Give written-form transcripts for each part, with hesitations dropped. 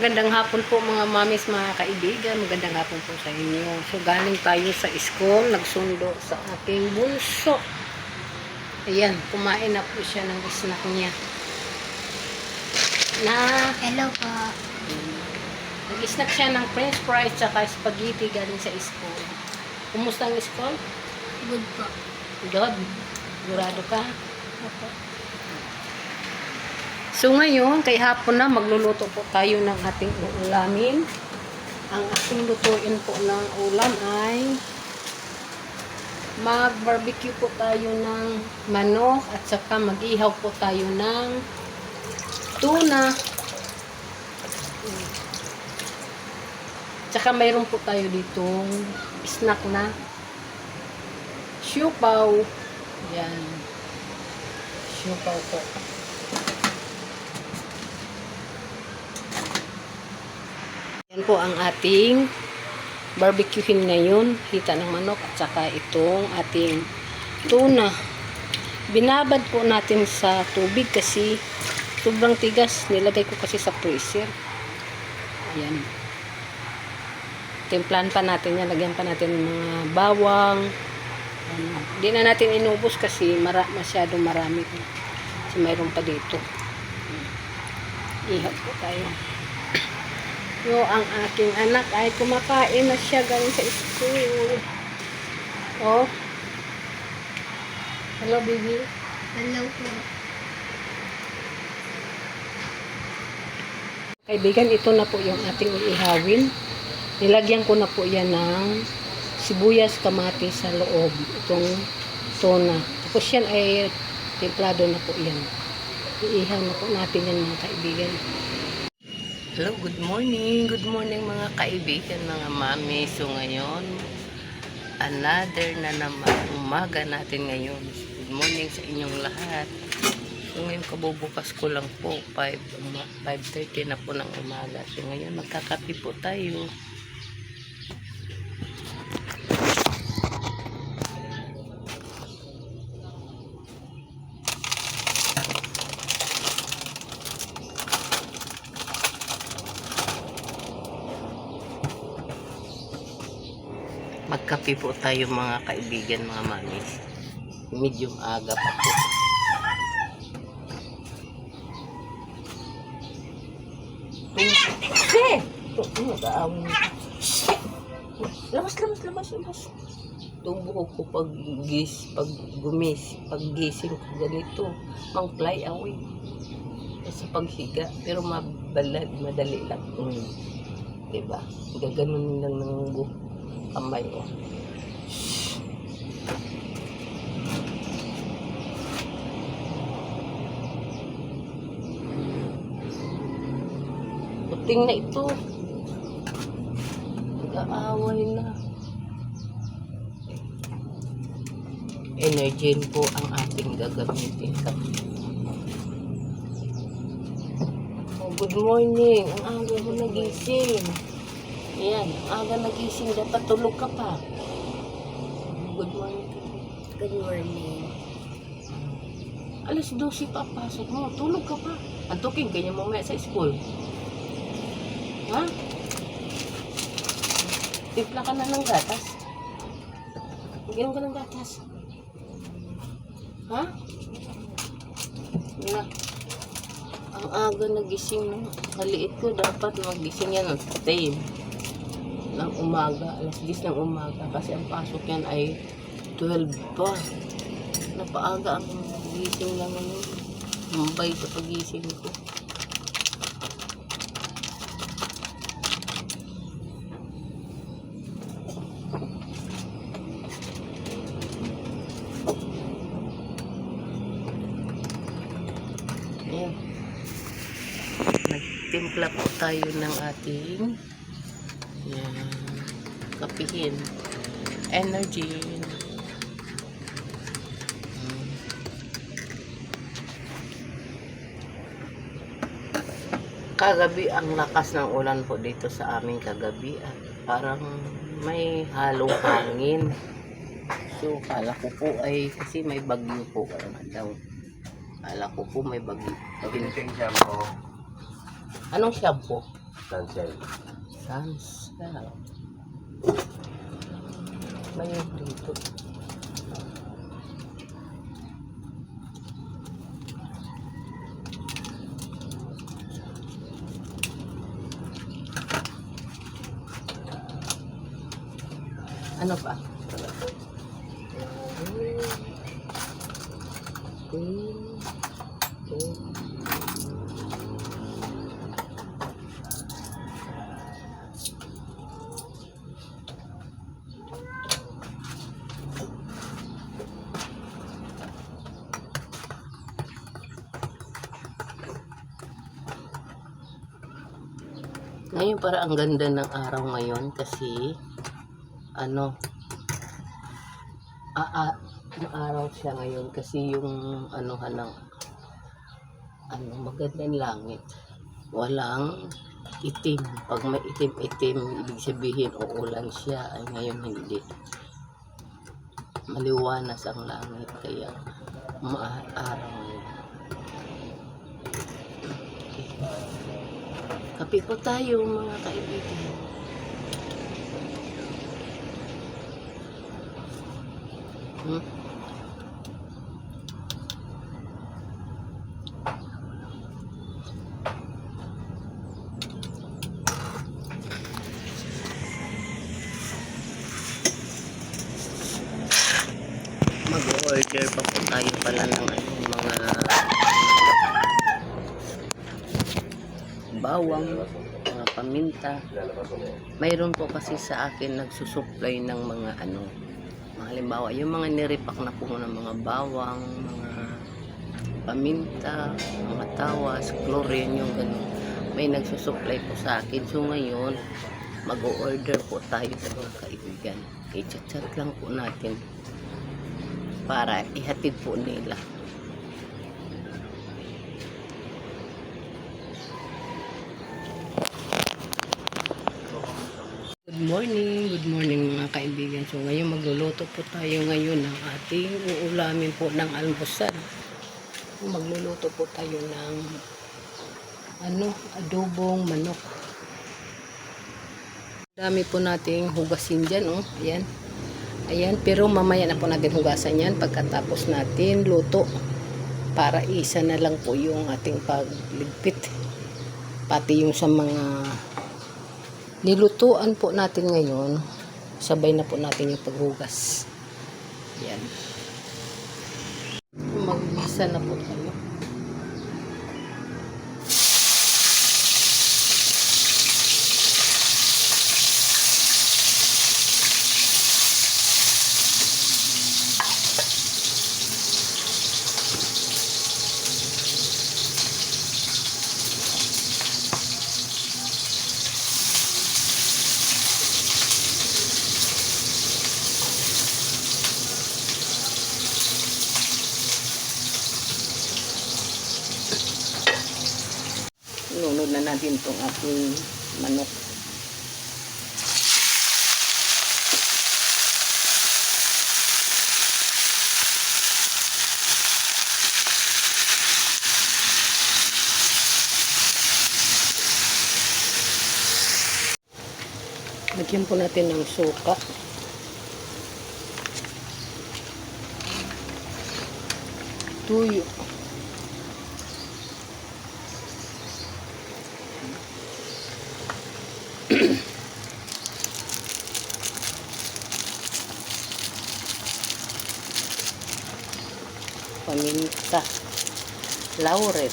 magandang hapon po mga mamis, mga kaibigan. Magandang hapon po sa inyo. So galing tayo sa school, nagsundo sa aking bunso. Ayan, kumain na po siya ng snack niya. Hello po. Nag-snack siya ng french fries at spaghetti galing sa school. Kumusta ang school? Good po. Good. Sigurado ka? Opo. So ngayon, kay hapon na, magluluto po tayo ng ating uulamin. Ang ating lutuin po ng ulam ay mag-barbecue po tayo ng manok at saka mag-ihaw po tayo ng tuna. Tsaka mayroon po tayo ditong snack na siopaw. Yan. Siopaw po. Yan po ang ating barbecuehin ngayon. Hita ng manok at saka itong ating tuna. Binabad po natin sa tubig kasi sobrang tigas. Nilagay ko kasi sa freezer. Ayan. Timplahan pa natin yan. Lagyan pa natin ng mga bawang. Hindi na natin inubos kasi masyadong marami. Kasi mayroon pa dito. Ihaw po tayo. So, ang aking anak ay kumakain na siya galing sa school. Oh. Hello, baby. Hello po. Kaibigan, ito na po yung ating iihawin. Nilagyan ko na po yan ng sibuyas, kamatis sa loob. Itong tuna. Tapos yan ay templado na po yan. Iihaw na po natin yan mga kaibigan. Hello, good morning. Good morning mga kaibigan, mga mami. So ngayon, another na naman umaga natin ngayon. Good morning sa inyong lahat. So ngayon kabubukas ko lang po 5:30 na po ng umaga. So ngayon magkakape po tayo. Magkape po tayo mga kaibigan, mga mamis. Medium aga pa po. Lamas. Tubuho ko pag gising ko ganito, mang fly away. Sa paghiga, pero madali lang. Diba? Gaganon lang ng kamay o. Puting na ito. Nag-aaway na. Energy po ang ating gagamitin. Oh, good morning. Ang aga mo nagising. Ayan, aga nagising, dapat tulog ka pa. Good morning. Good morning. Alas 12 pa pasok mo, tulog ka pa. Antukin kanya mamaya sa school. Ha? Timpla ka na ng gatas. Bigyan ka ng gatas. Ha? Na. Ang aga nagising ng kaliit ko, dapat magising yan ng 10 ng umaga, alas 10 ng umaga kasi ang pasok yan ay 12 pa. Napaaga ang gising lang ngayon. Mabay sa pagising ko. Ayan. Nagtimpla po tayo ng ating kapihin. Energy. Kagabi ang lakas ng ulan po dito sa amin kagabi at parang may halong hangin. So kala ko po ay kasi may bagyo po daw. Kala ko po may bagyo. Ginseng shampoo. Anong shampoo? Sunshine. Sunshine. Mayroon dito. Ano pa? Ngayon para ang ganda ng araw ngayon kasi ano yung araw siya ngayon kasi yung ano magandang langit, walang itim. Pag may itim ibig sabihin uulan siya. Ay ngayon hindi, maliwanas ang langit kaya araw ngayon. Kape po tayo mga kaibigan. Mag-order pa po tayo pala ng mga bawang, mga paminta. Mayroon po kasi sa akin nagsusupply ng mga halimbawa yung mga nirepack na po ng mga bawang, mga paminta, mga tawas, chlorine, yung ganun. May nagsusupply po sa akin. So ngayon mag-order po tayo sa mga kaibigan. I-chat lang po natin para ihatid po nila. Good morning mga kaibigan. So ngayon magluluto po tayo ngayon ng ating uulamin po ng almusal. Magluluto po tayo ng adobong manok. Dami po nating hugasin dyan, oh. Ayan, pero mamaya na po natin hugasan yan pagkatapos natin luto. Para isa na lang po yung ating pagligpit. Pati yung sa mga nilutuan po natin ngayon, sabay na po natin yung paghugas. Yan. Mag-isa na po tayo. Nunod na natin itong ating manok. Lagyan po natin ng suka. Tuyo. Paminta, laurel.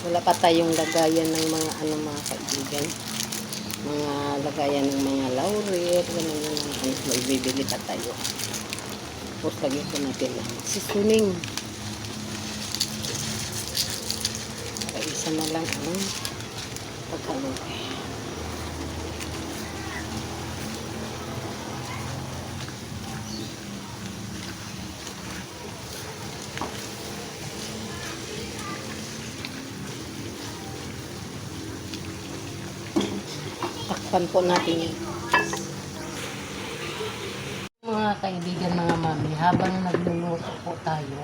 Wala pa tayong lagayan ng mga mga kaibigan. Mga lagayan ng mga laurel, ganun yung may bibili pa tayo. Tapos lagyan po natin ng seasoning. Isa na lang ang pagkaluto. Takpan po natin yun. Mga kaibigan, mga mami, habang nagluluto po tayo,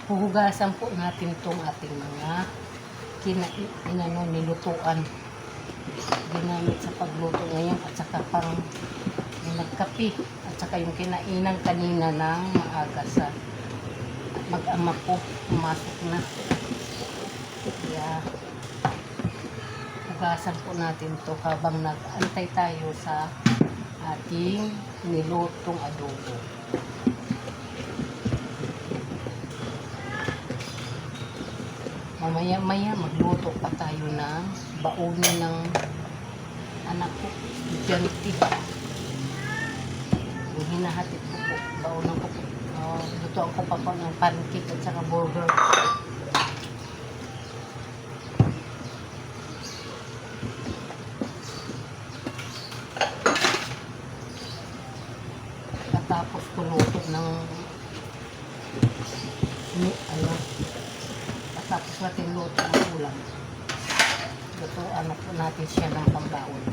Huhugasan po natin tong ating mga nilutuan. Ginamit sa pagluto ngayon at saka pang nagkape at saka yung kinainan kanina ng maaga sa mag-ama po. Pumasok na. Kaya hugasan po natin to habang nag-antay tayo sa ating nilutong adobo. Mamaya-maya magluto pa tayo ng baunin ng anak ko, estudyante. Yung hinahatid ko po, baunan ko po. Lutuan ko pa po ng pancake at saka burger. Tapos kuluto ng tapos natin luto ng ulam. Lutuan na po natin siya ng pambaon.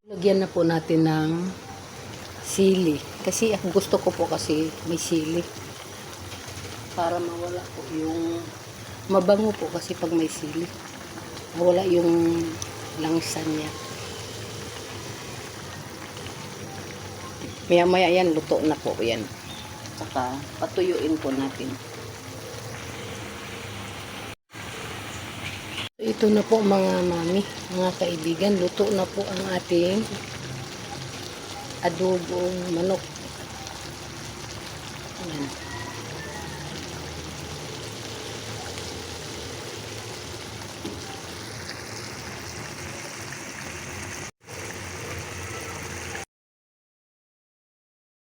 Lagyan na po natin ng sili. Kasi ako gusto ko po kasi may sili. Para mawala po yung mabango po kasi pag may sili. Mawala yung langsa niya. Maya-maya yan, luto na po yan. Saka patuyuin po natin. Ito na po mga mami, mga kaibigan, luto na po ang ating adobong manok. Ayan.